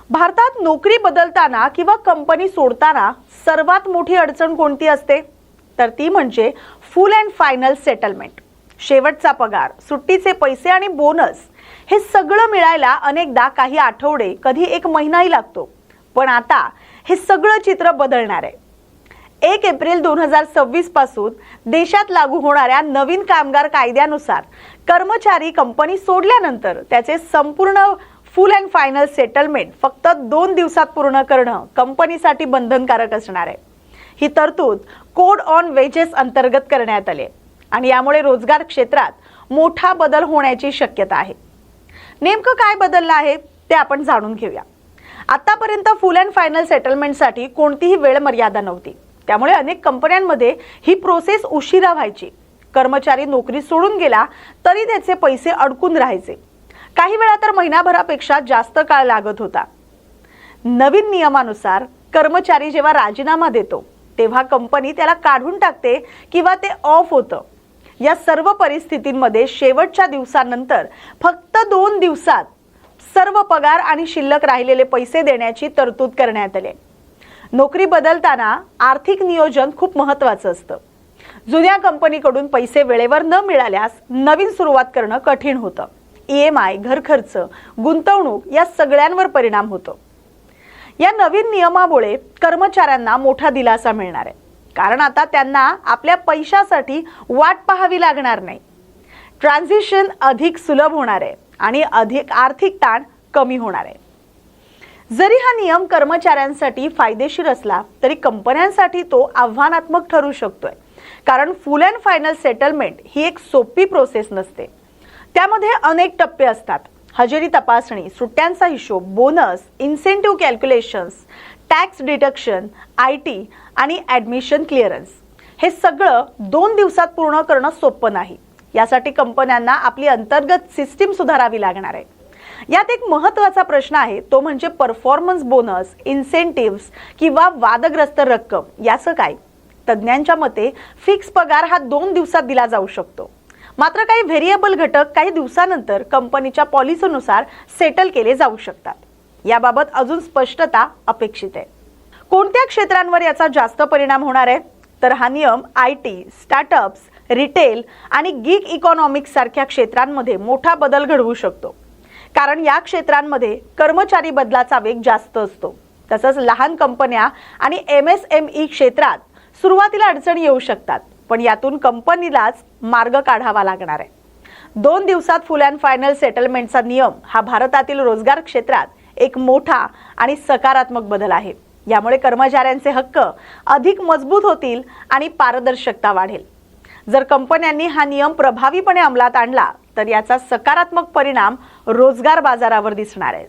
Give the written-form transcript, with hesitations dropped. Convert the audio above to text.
भारतात नोकरी बदलताना किंवा कंपनी सोडताना सर्वात मोठी अडचण कोणती असते? तर ती म्हणजे फुल अँड फायनल सेटलमेंट. शेवटचा पगार, सुट्टीचे पैसे आणि बोनस हे सगळं मिळायला अनेकदा काही आठवडे, कधी एक महिनाही लागतो. पण आता हे सगळं चित्र बदलणार आहे. 1 एप्रिल 2026 पासून देशात लागू होणाऱ्या नवीन कामगार कायद्यानुसार कर्मचारी कंपनी सोडल्यानंतर त्याचे संपूर्ण फुल अँड फायनल सेटलमेंट फक्त 2 दिवसात पूर्ण करणं कंपनीसाठी बंधनकारक असणार आहे. ही तरतूद कोड ऑन वेजेस अंतर्गत करण्यात आली आणि यामुळे रोजगार क्षेत्रात मोठा बदल होण्याची शक्यता आहे. नेमकं काय बदललं आहे ते आपण जाणून घेऊया. आतापर्यंत फुल अँड फायनल सेटलमेंटसाठी कोणतीही वेळ मर्यादा नव्हती. त्यामुळे अनेक कंपन्यांमध्ये ही प्रोसेस उशिरा व्हायची. कर्मचारी नोकरी सोडून गेला तरी त्याचे पैसे अडकून राहायचे. काही वेळा तर महिनाभरापेक्षा जास्त काळ लागत होता. नवीन नियमानुसार कर्मचारी जेव्हा राजीनामा देतो तेव्हा कंपनी त्याला काढून टाकते किंवा ते ऑफ होतं. या सर्व परिस्थितींमध्ये शेवटच्या दिवसानंतर फक्त 2 दिवसात सर्व पगार आणि शिल्लक राहिलेले पैसे देण्याची तरतूद करण्यात आली. नोकरी बदलताना आर्थिक नियोजन खूप महत्त्वाचं असतं. जुन्या कंपनीकडून पैसे वेळेवर न मिळाल्यास नवीन सुरुवात करणं कठीण होतं. EMI, घर खर्च, गुंतवणूक या सगळ्यांवर परिणाम होतो. या नवीन नियमामुळे कर्मचाऱ्यांना मोठा दिलासा मिळणार आहे, कारण आता त्यांना आपल्या पैशासाठी वाट पाहावी लागणार नाही. ट्रान्झिशन अधिक सुलभ होणार आहे आणि अधिक आर्थिक ताण कमी होणार आहे. जरी हा नियम कर्मचाऱ्यांसाठी फायदेशीर असला तरी कंपन्यांसाठी तो आव्हानात्मक ठरू शकतोय, कारण फुल अँड फायनल सेटलमेंट ही एक सोपी प्रोसेस नसते. त्यामध्ये अनेक टप्पे असतात. हजेरी तपासणी, सुट्ट्यांचा हिशोब, bonus, incentive calculations, tax deduction, IT आणि ॲडमिशन क्लिअरन्स हे सगळं 2 दिवसात पूर्ण करणं सोपं नाही. यासाठी कंपन्यांना आपली अंतर्गत सिस्टीम सुधारावी लागणार आहे. यात एक महत्त्वाचा प्रश्न आहे, तो म्हणजे परफॉर्मन्स बोनस, इन्सेंटिव्हज किंवा वादग्रस्त रक्कम याचं काय? तज्ज्ञांच्या मते फिक्स पगार हा 2 दिवसात दिला जाऊ शकतो. मात्र काही व्हेरिएबल घटक काही दिवसानंतर कंपनीच्या पॉलिसीनुसार सेटल केले जाऊ शकतात. याबाबत अजून स्पष्टता अपेक्षित आहे. कोणत्या क्षेत्रांवर याचा जास्त परिणाम होणार आहे? तर हा नियम IT, स्टार्टअप्स, रिटेल आणि गिग इकॉनॉमिक्स सारख्या क्षेत्रांमध्ये मोठा बदल घडवू शकतो, कारण या क्षेत्रांमध्ये कर्मचारी बदलाचा वेग जास्त असतो. तसंच लहान कंपन्या आणि MSME क्षेत्रात सुरुवातीला अडचणी येऊ शकतात, पण यातून कंपनीलाच मार्ग काढावा लागणार आहे. 2 दिवसात फुल अँड फायनल सेटलमेंटचा नियम हा भारतातील रोजगार क्षेत्रात एक मोठा आणि सकारात्मक बदल आहे. यामुळे कर्मचाऱ्यांचे हक्क अधिक मजबूत होतील आणि पारदर्शकता वाढेल. जर कंपन्यांनी हा नियम प्रभावीपणे अंमलात आणला तर याचा सकारात्मक परिणाम रोजगार बाजारावर दिसणार आहे.